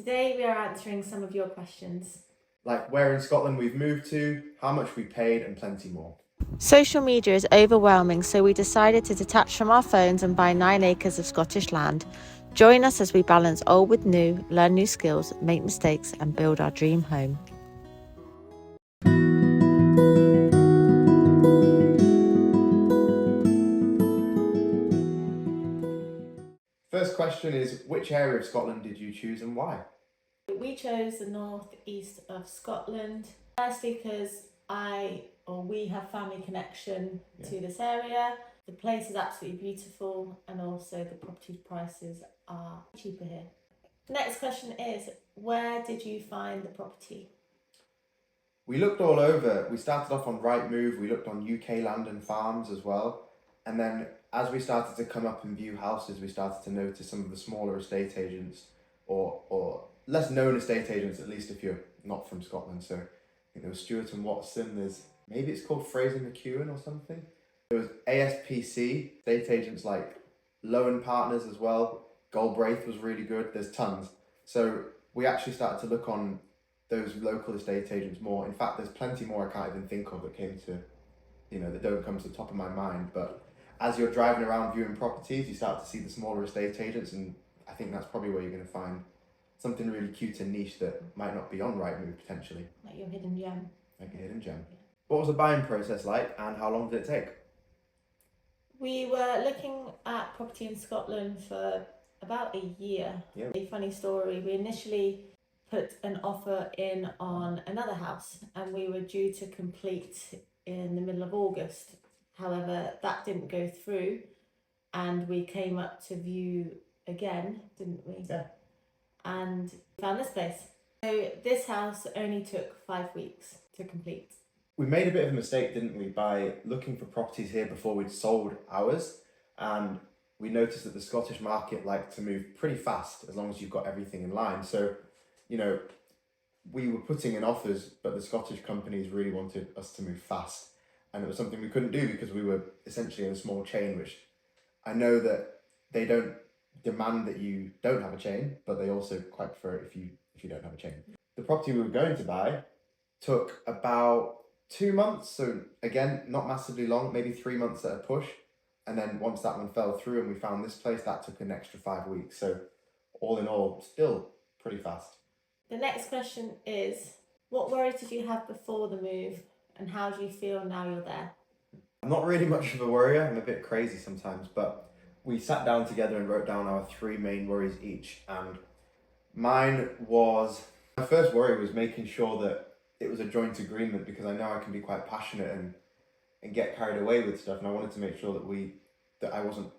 Today we are answering some of your questions. Like where in Scotland we've moved to, how much we paid, and plenty more. Social media is overwhelming, so we decided to detach from our phones and buy 9 acres of Scottish land. Join us as we balance old with new, learn new skills, make mistakes, and build our dream home. First question is, which area of Scotland did you choose and why? We chose the northeast of Scotland, firstly because we have family connection to this area. The place is absolutely beautiful and also the property prices are cheaper here. Next question is, where did you find the property? We looked all over. We started off on Rightmove, we looked on UK Land and Farms as well. And then as we started to come up and view houses, we started to notice some of the smaller estate agents or less known estate agents, at least if you're not from Scotland. So I think there was Stewart and Watson, maybe it's called Fraser McEwen or something. There was ASPC, estate agents like Lowen Partners as well. Galbraith was really good. There's tons. So we actually started to look on those local estate agents more. In fact, there's plenty more I can't even think of that came to, that don't come to the top of my mind. But as you're driving around viewing properties, you start to see the smaller estate agents, and I think that's probably where you're going to find something really cute and niche that might not be on Rightmove potentially. Like your hidden gem. Like a hidden gem. What was the buying process like, and how long did it take? We were looking at property in Scotland for about a year. Yeah. A funny story, we initially put an offer in on another house and we were due to complete in the middle of August. However, that didn't go through and we came up to view again, didn't we? Yeah. And found this place. So this house only took 5 weeks to complete. We made a bit of a mistake, didn't we, by looking for properties here before we'd sold ours, and we noticed that the Scottish market liked to move pretty fast as long as you've got everything in line. So, we were putting in offers, but the Scottish companies really wanted us to move fast, and it was something we couldn't do because we were essentially in a small chain, which I know that they don't demand that you don't have a chain, but they also quite prefer it if you don't have a chain. The property we were going to buy took about 2 months, so again, not massively long, maybe 3 months at a push. And then once that one fell through and we found this place, that took an extra 5 weeks. So all in all, still pretty fast. The next question is, what worries did you have before the move and how do you feel now you're there? I'm not really much of a worrier, I'm a bit crazy sometimes, but we sat down together and wrote down our 3 main worries each. And my first worry was making sure that it was a joint agreement, because I know I can be quite passionate and get carried away with stuff, and I wanted to make sure that I wasn't,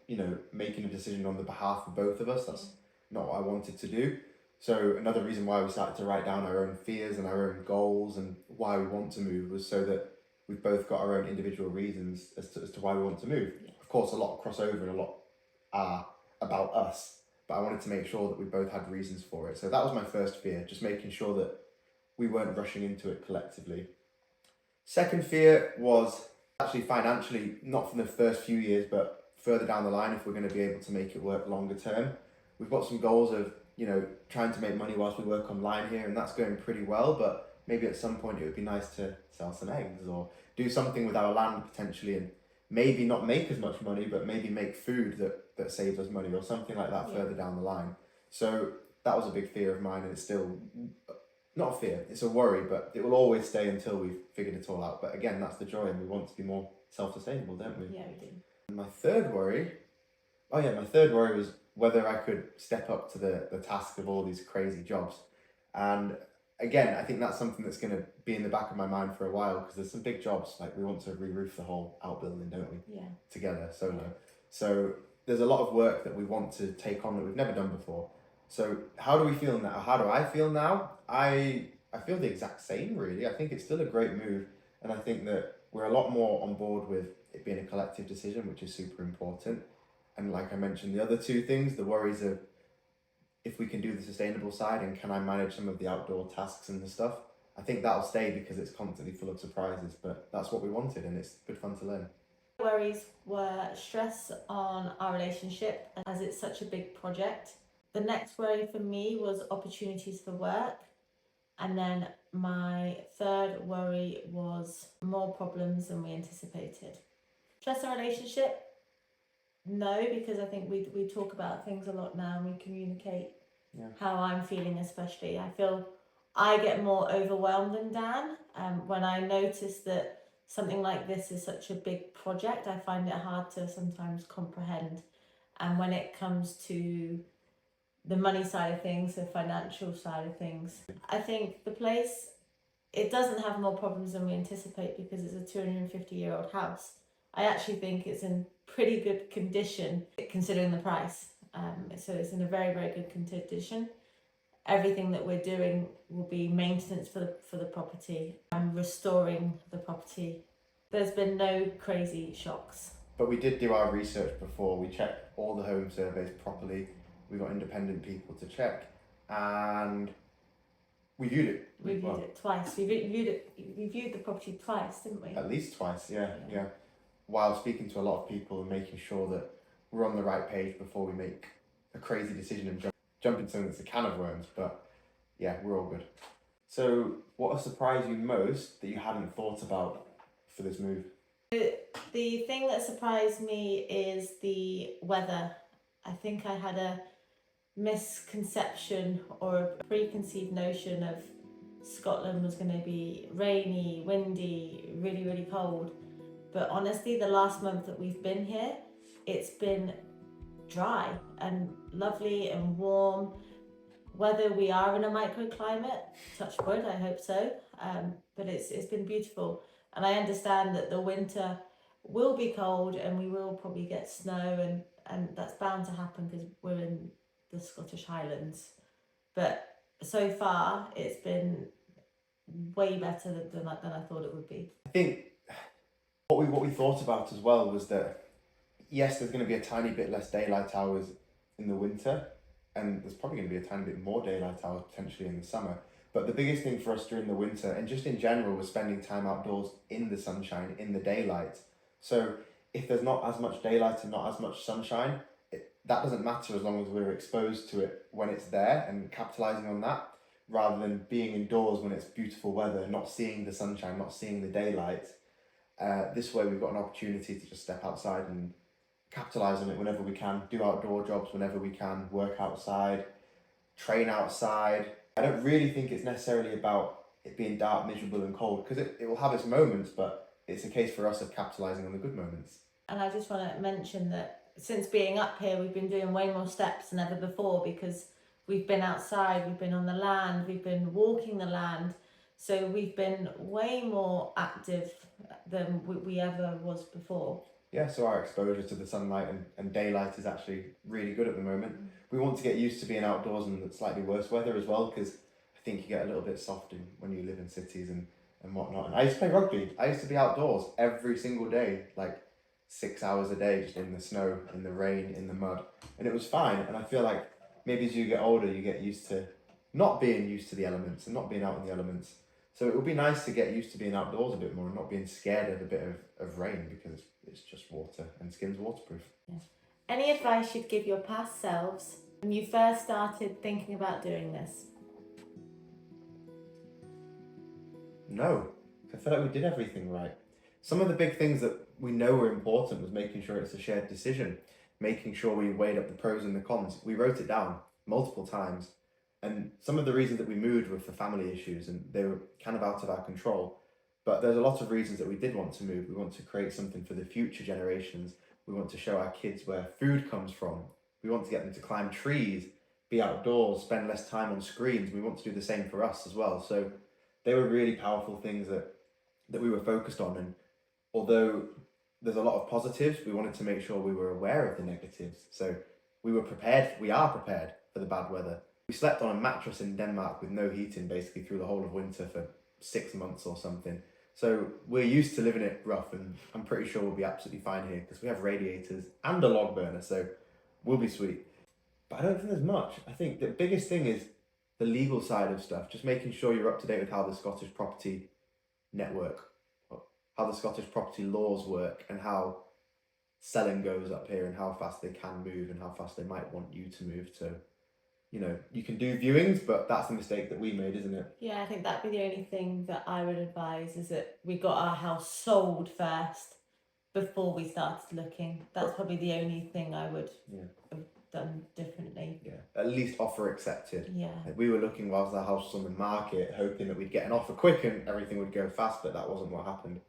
making a decision on the behalf of both of us. That's not what I wanted to do. So another reason why we started to write down our own fears and our own goals and why we want to move was so that we've both got our own individual reasons as to why we want to move. Yeah. Of course, a lot cross over and a lot are about us, but I wanted to make sure that we both had reasons for it. So that was my first fear, just making sure that we weren't rushing into it collectively. Second fear was actually financially, not from the first few years, but further down the line, if we're going to be able to make it work longer term. We've got some goals of, trying to make money whilst we work online here, and that's going pretty well, but maybe at some point it would be nice to sell some eggs or do something with our land potentially, and maybe not make as much money, but maybe make food that saves us money or something like that further down the line. So that was a big fear of mine, and it's still not a fear, it's a worry, but it will always stay until we've figured it all out. But again, that's the joy, and we want to be more self-sustainable, don't we? Yeah, we do. And my third worry was whether I could step up to the task of all these crazy jobs. And again, I think that's something that's going to be in the back of my mind for a while, because there's some big jobs, like we want to re-roof the whole outbuilding, don't we? Yeah. Together, solo. Yeah. So there's a lot of work that we want to take on that we've never done before. So how do we feel now? How do I feel now? I feel the exact same, really. I think it's still a great move, and I think that we're a lot more on board with it being a collective decision, which is super important. And like I mentioned, the other 2 things, the worries of if we can do the sustainable side and can I manage some of the outdoor tasks and the stuff, I think that'll stay because it's constantly full of surprises, but that's what we wanted and it's good fun to learn. Worries were stress on our relationship as it's such a big project. The next worry for me was opportunities for work. And then my third worry was more problems than we anticipated. Trust our relationship? No, because I think we talk about things a lot now and we communicate how I'm feeling, especially. I feel I get more overwhelmed than Dan. When I notice that something like this is such a big project, I find it hard to sometimes comprehend. And when it comes to the money side of things, the financial side of things, I think the place, it doesn't have more problems than we anticipate because it's a 250-year-old house. I actually think it's in pretty good condition considering the price. So it's in a very, very good condition. Everything that we're doing will be maintenance for the property and restoring the property. There's been no crazy shocks. But we did do our research before. We checked all the home surveys properly. We got independent people to check, and we viewed it. We viewed it twice. We viewed the property twice, didn't we? At least twice, yeah. While speaking to a lot of people and making sure that we're on the right page before we make a crazy decision and jump into something that's a can of worms. But yeah, we're all good. So what has surprised you most that you hadn't thought about for this move? The thing that surprised me is the weather. I think I had a misconception or a preconceived notion of Scotland was going to be rainy, windy, really, really cold. But honestly, the last month that we've been here, it's been dry and lovely and warm. Whether we are in a microclimate, touch wood, I hope so. But it's been beautiful. And I understand that the winter will be cold and we will probably get snow, and that's bound to happen because we're in the Scottish Highlands. But so far, it's been way better than I thought it would be. I think what we thought about as well was that yes, there's going to be a tiny bit less daylight hours in the winter, and there's probably going to be a tiny bit more daylight hours potentially in the summer. But the biggest thing for us during the winter, and just in general, was spending time outdoors in the sunshine, in the daylight. So if there's not as much daylight and not as much sunshine, that doesn't matter as long as we're exposed to it when it's there and capitalising on that, rather than being indoors when it's beautiful weather, not seeing the sunshine, not seeing the daylight. This way we've got an opportunity to just step outside and capitalise on it whenever we can, do outdoor jobs whenever we can, work outside, train outside. I don't really think it's necessarily about it being dark, miserable and cold, because it will have its moments, but it's a case for us of capitalising on the good moments. And I just want to mention that since being up here, we've been doing way more steps than ever before because we've been outside, we've been on the land, we've been walking the land. So we've been way more active than we ever was before. Yeah, so our exposure to the sunlight and daylight is actually really good at the moment. We want to get used to being outdoors in the slightly worse weather as well, because I think you get a little bit soft when you live in cities and whatnot. And I used to play rugby. I used to be outdoors every single day, like 6 hours a day, just in the snow, in the rain, in the mud. And it was fine. And I feel like maybe as you get older, you get used to not being used to the elements and not being out in the elements. So it would be nice to get used to being outdoors a bit more and not being scared of a bit of rain, because it's just water and skin's waterproof. Yeah. Any advice you'd give your past selves when you first started thinking about doing this? No, I feel like we did everything right. Some of the big things that we know were important was making sure it's a shared decision, making sure we weighed up the pros and the cons. We wrote it down multiple times. And some of the reasons that we moved were for family issues, and they were kind of out of our control. But there's a lot of reasons that we did want to move. We want to create something for the future generations. We want to show our kids where food comes from. We want to get them to climb trees, be outdoors, spend less time on screens. We want to do the same for us as well. So they were really powerful things that we were focused on. And although there's a lot of positives, we wanted to make sure we were aware of the negatives. So we are prepared for the bad weather. We slept on a mattress in Denmark with no heating basically through the whole of winter for 6 months or something. So we're used to living it rough, and I'm pretty sure we'll be absolutely fine here because we have radiators and a log burner, so we'll be sweet. But I don't think there's much. I think the biggest thing is the legal side of stuff, just making sure you're up to date with how the Scottish property network, how the Scottish property laws work, and how selling goes up here and how fast they can move and how fast they might want you to move. So you know, you can do viewings, but that's the mistake that we made, isn't it? Yeah, I think that'd be the only thing that I would advise, is that we got our house sold first before we started looking. That's probably the only thing I would have done differently. Yeah, at least offer accepted. Yeah. Like, we were looking whilst the house was on the market, hoping that we'd get an offer quick and everything would go fast, but that wasn't what happened.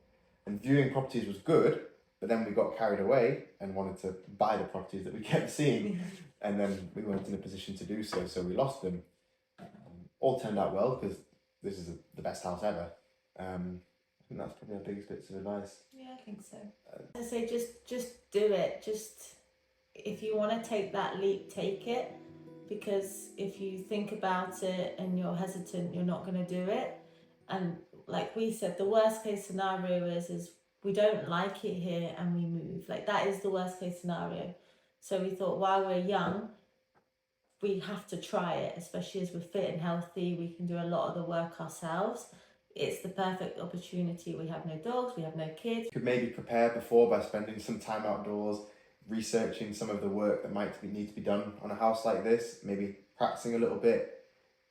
And viewing properties was good, but then we got carried away and wanted to buy the properties that we kept seeing, and then we weren't in a position to do so, so we lost them. All turned out well, because this is the best house ever. I think that's probably our biggest bits of advice. Yeah, I think so. I say just do it. Just, if you want to take that leap, take it. Because if you think about it and you're hesitant, you're not going to do it. And like we said, the worst case scenario is we don't like it here and we move. Like, that is the worst case scenario. So we thought, while we're young, we have to try it, especially as we're fit and healthy. We can do a lot of the work ourselves. It's the perfect opportunity. We have no dogs, we have no kids. Could maybe prepare before by spending some time outdoors, researching some of the work that might need to be done on a house like this, maybe practicing a little bit.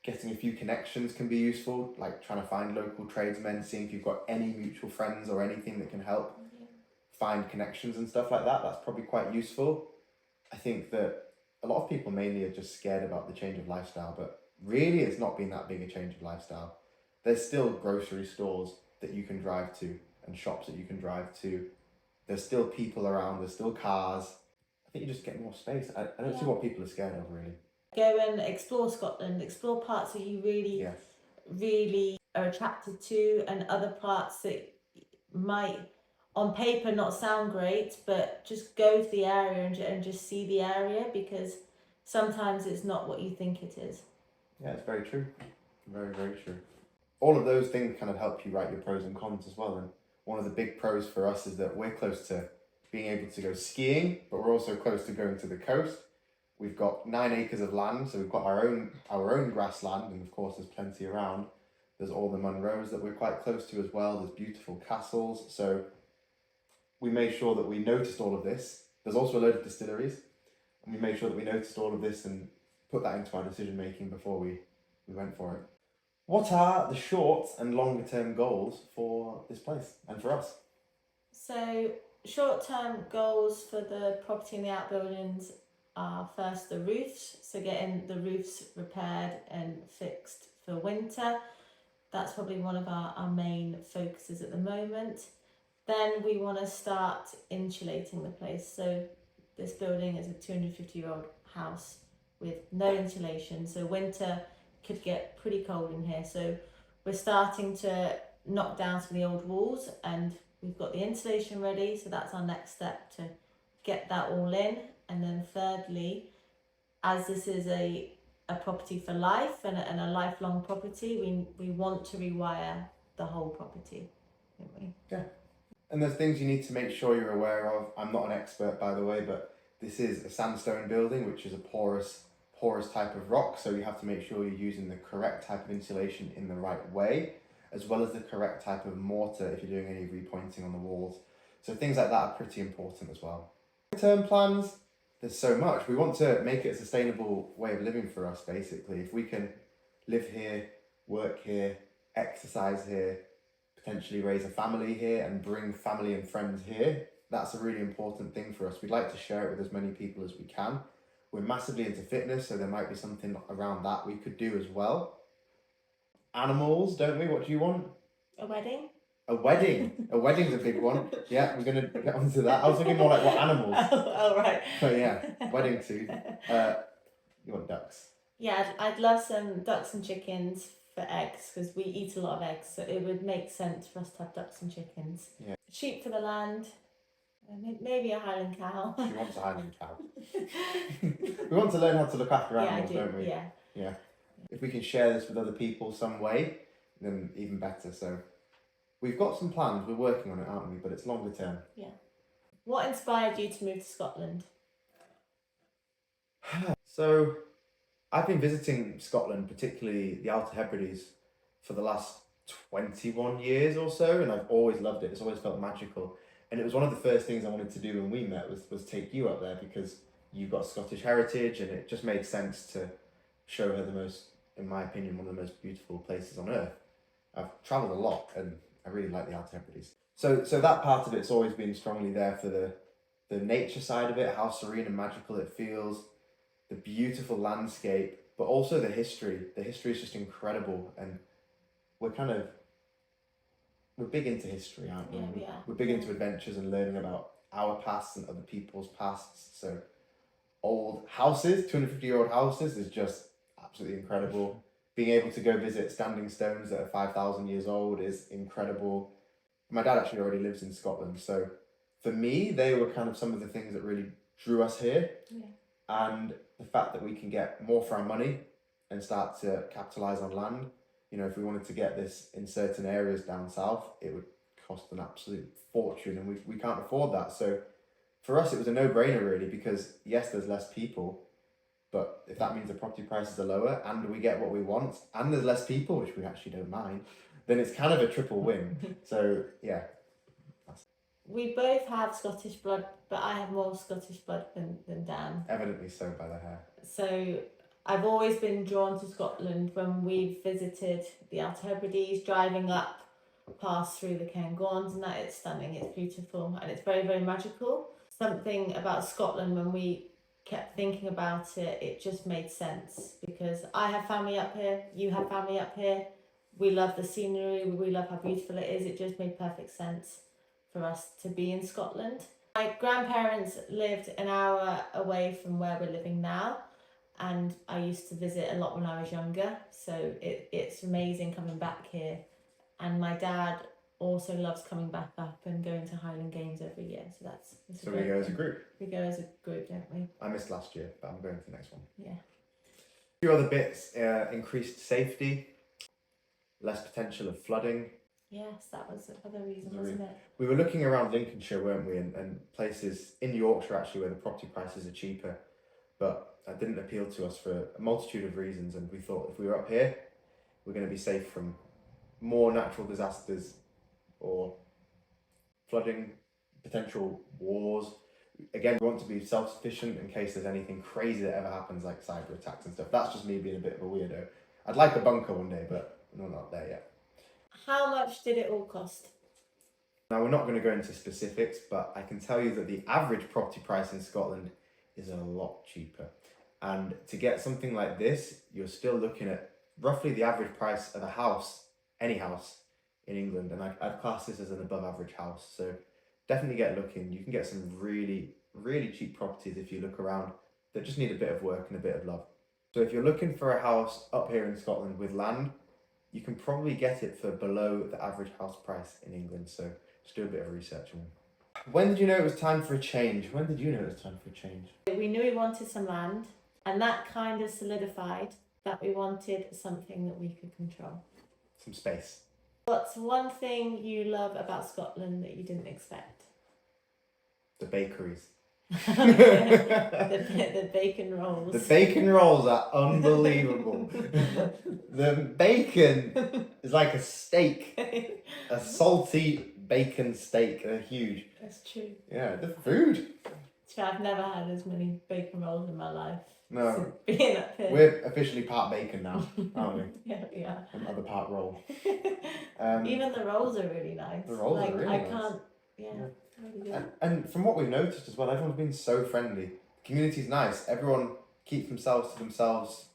Getting a few connections can be useful, like trying to find local tradesmen, seeing if you've got any mutual friends or anything that can help find connections and stuff like that. That's probably quite useful. I think that a lot of people mainly are just scared about the change of lifestyle, but really it's not been that big a change of lifestyle. There's still grocery stores that you can drive to and shops that you can drive to. There's still people around, there's still cars. I think you just get more space. I don't see what people are scared of, really. Go and explore Scotland, explore parts that you really, really are attracted to, and other parts that might on paper not sound great, but just go to the area and just see the area, because sometimes it's not what you think it is. Yeah, it's very true. Very, very true. All of those things kind of help you write your pros and cons as well. And one of the big pros for us is that we're close to being able to go skiing, but we're also close to going to the coast. We've got 9 acres of land, so we've got our own grassland, and of course there's plenty around. There's all the Munros that we're quite close to as well. There's beautiful castles. So we made sure that we noticed all of this. There's also a load of distilleries, and we made sure that we noticed all of this and put that into our decision making before we went for it. What are the short and longer term goals for this place and for us? So short-term goals for the property and the outbuildings are, first, the roofs. So getting the roofs repaired and fixed for winter. That's probably one of our main focuses at the moment. Then we want to start insulating the place. So this building is a 250-year-old house with no insulation. So winter could get pretty cold in here. So we're starting to knock down some of the old walls, and we've got the insulation ready. So that's our next step, to get that all in. And then thirdly, as this is a property for life and a lifelong property, we want to rewire the whole property, don't we? Yeah. And there's things you need to make sure you're aware of. I'm not an expert, by the way, but this is a sandstone building, which is a porous type of rock. So you have to make sure you're using the correct type of insulation in the right way, as well as the correct type of mortar if you're doing any repointing on the walls. So things like that are pretty important as well. Long-term plans, there's so much. We want to make it a sustainable way of living for us, basically. If we can live here, work here, exercise here, potentially raise a family here and bring family and friends here, that's a really important thing for us. We'd like to share it with as many people as we can. We're massively into fitness, so there might be something around that we could do as well. Animals, don't we? What do you want? A wedding? A wedding. A wedding's a big one. Yeah, we're going to get onto that. I was thinking more like what animals. Oh, right. But yeah, wedding too. You want ducks? Yeah, I'd love some ducks and chickens for eggs, because we eat a lot of eggs, so it would make sense for us to have ducks and chickens. Yeah. Sheep for the land, maybe a Highland cow. She wants a Highland cow. We want to learn how to look after animals, don't we? Yeah. If we can share this with other people some way, then even better. So we've got some plans, we're working on it, aren't we? But it's longer term. Yeah. What inspired you to move to Scotland? So I've been visiting Scotland, particularly the Outer Hebrides, for the last 21 years or so, and I've always loved it. It's always felt magical. And it was one of the first things I wanted to do when we met was take you up there, because you've got Scottish heritage, and it just made sense to show her the most, in my opinion, one of the most beautiful places on earth. I've travelled a lot and I really like the Outer Hebrides. So that part of it's always been strongly there for the nature side of it, how serene and magical it feels, the beautiful landscape, but also the history. The history is just incredible, and we're big into history, aren't we? Yeah, we are. We're big into adventures and learning about our pasts and other people's pasts. So old houses, 250-year-old houses, is just absolutely incredible. Being able to go visit standing stones that are 5,000 years old is incredible. My dad actually already lives in Scotland, so for me, they were kind of some of the things that really drew us here. Yeah. And the fact that we can get more for our money and start to capitalise on land. You know, if we wanted to get this in certain areas down south, it would cost an absolute fortune, and we can't afford that. So for us, it was a no-brainer really, because yes, there's less people, but if that means the property prices are lower and we get what we want and there's less people, which we actually don't mind, then it's kind of a triple win. So yeah. We both have Scottish blood, but I have more Scottish blood than Dan. Evidently so by the hair. So I've always been drawn to Scotland when we've visited the Outer Hebrides, driving up past through the Cairngorms, and that it's stunning, it's beautiful, and it's very, very magical. Something about Scotland, when we kept thinking about it, it just made sense, because I have family up here, you have family up here, we love the scenery, we love how beautiful it is. It just made perfect sense for us to be in Scotland. My grandparents lived an hour away from where we're living now, and I used to visit a lot when I was younger, so it's amazing coming back here. And my dad also loves coming back up and going to Highland Games every year, so it's So we go as a group. We go as a group, don't we? I missed last year, but I'm going to the next one. Yeah. A few other bits: increased safety, less potential of flooding. Yes, that was the other reason, wasn't it? We were looking around Lincolnshire, weren't we, and places in Yorkshire actually where the property prices are cheaper, but that didn't appeal to us for a multitude of reasons, and we thought if we were up here, we're going to be safe from more natural disasters or flooding, potential wars. Again, we want to be self-sufficient in case there's anything crazy that ever happens, like cyber attacks and stuff. That's just me being a bit of a weirdo. I'd like a bunker one day, but we're not there yet. How much did it all cost? Now, we're not going to go into specifics, but I can tell you that the average property price in Scotland is a lot cheaper. And to get something like this, you're still looking at roughly the average price of a house, any house in England. And I'd class this as an above average house. So definitely get looking. You can get some really, really cheap properties if you look around that just need a bit of work and a bit of love. So if you're looking for a house up here in Scotland with land, you can probably get it for below the average house price in England. So just do a bit of research on it. When did you know it was time for a change? When did you know it was time for a change? We knew we wanted some land, and that kind of solidified that we wanted something that we could control. Some space. What's one thing you love about Scotland that you didn't expect? The bakeries. The bacon rolls. The bacon rolls are unbelievable. The bacon is like a steak. A salty bacon steak. They're huge. That's true. Yeah, the food. So I've never had as many bacon rolls in my life. No. Since being up here. We're officially part bacon now, aren't we? Yeah, we are. And other part roll. Even the rolls are really nice. The rolls are really I nice. can't. Yeah. Really good. And from what we've noticed as well, everyone's been so friendly. The community's nice. Everyone keeps themselves to themselves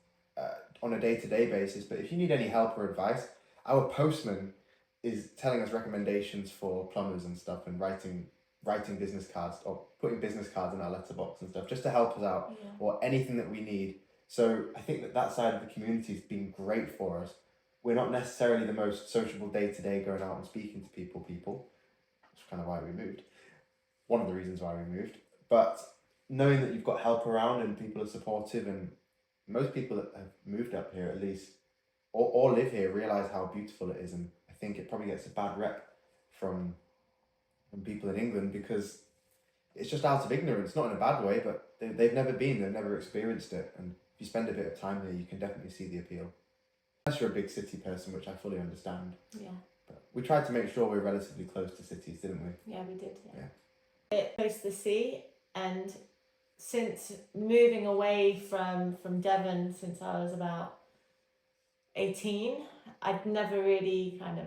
on a day-to-day basis. But if you need any help or advice, our postman is telling us recommendations for plumbers and stuff, and writing business cards or putting business cards in our letterbox and stuff just to help us out, Yeah. or anything that we need. So I think that side of the community has been great for us. We're not necessarily the most sociable day-to-day going out and speaking to people. That's kind of why we moved. One of the reasons why we moved. But knowing that you've got help around and people are supportive, and most people that have moved up here at least, or live here, realise how beautiful it is. And I think it probably gets a bad rep from people in England because it's just out of ignorance, not in a bad way, but they've never experienced it. And if you spend a bit of time here, you can definitely see the appeal. Unless you're a big city person, which I fully understand. Yeah. But we tried to make sure we're relatively close to cities, didn't we? Yeah, we did. Yeah. It close to the sea, and since moving away from Devon since I was about 18, I'd never really kind of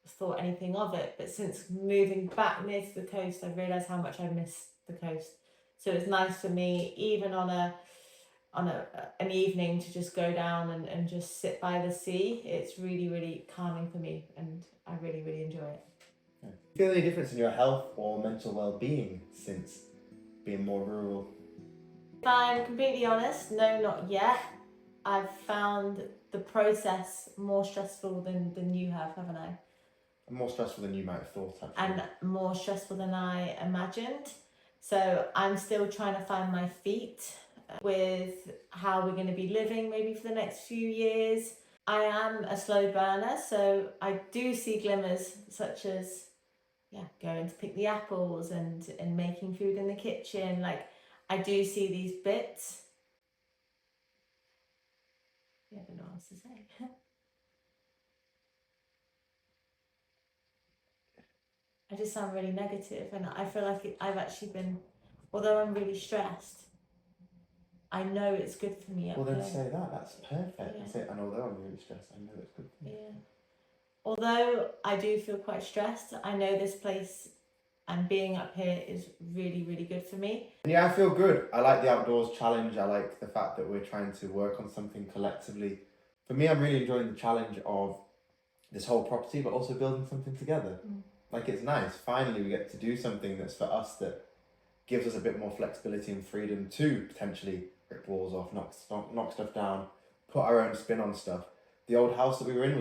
thought anything of it, but since moving back near to the coast, I've realised how much I miss the coast. So it's nice for me, even on an evening, to just go down and just sit by the sea. It's really, really calming for me, and I really, really enjoy it. Do you feel any difference in your health or mental well-being since being more rural? If I'm completely honest, no, not yet. I've found the process more stressful than you have, haven't I? More stressful than you might have thought, actually. And more stressful than I imagined. So I'm still trying to find my feet with how we're going to be living maybe for the next few years. I am a slow burner, so I do see glimmers, such as going to pick the apples and making food in the kitchen. Like, I do see these bits. I don't know what else to say. I just sound really negative, and I feel like I've actually been, although I'm really stressed, I know it's good for me. Well, then say that. That's perfect. Yeah. Say, and although I'm really stressed, I know it's good for me. Yeah. Although I do feel quite stressed, I know this place and being up here is really, really good for me. Yeah, I feel good. I like the outdoors challenge. I like the fact that we're trying to work on something collectively. For me, I'm really enjoying the challenge of this whole property, but also building something together. Like, it's nice. Finally, we get to do something that's for us, that gives us a bit more flexibility and freedom to potentially rip walls off, knock stuff down, put our own spin on stuff. The old house that we were in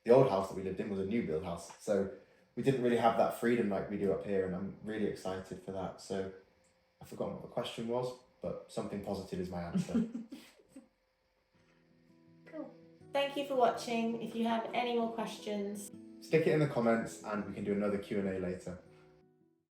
the old house that we lived in was a new build house. So we didn't really have that freedom like we do up here, and I'm really excited for that. So I've forgotten what the question was, but something positive is my answer. Cool. Thank you for watching. If you have any more questions, Stick it in the comments and we can do another Q&A later.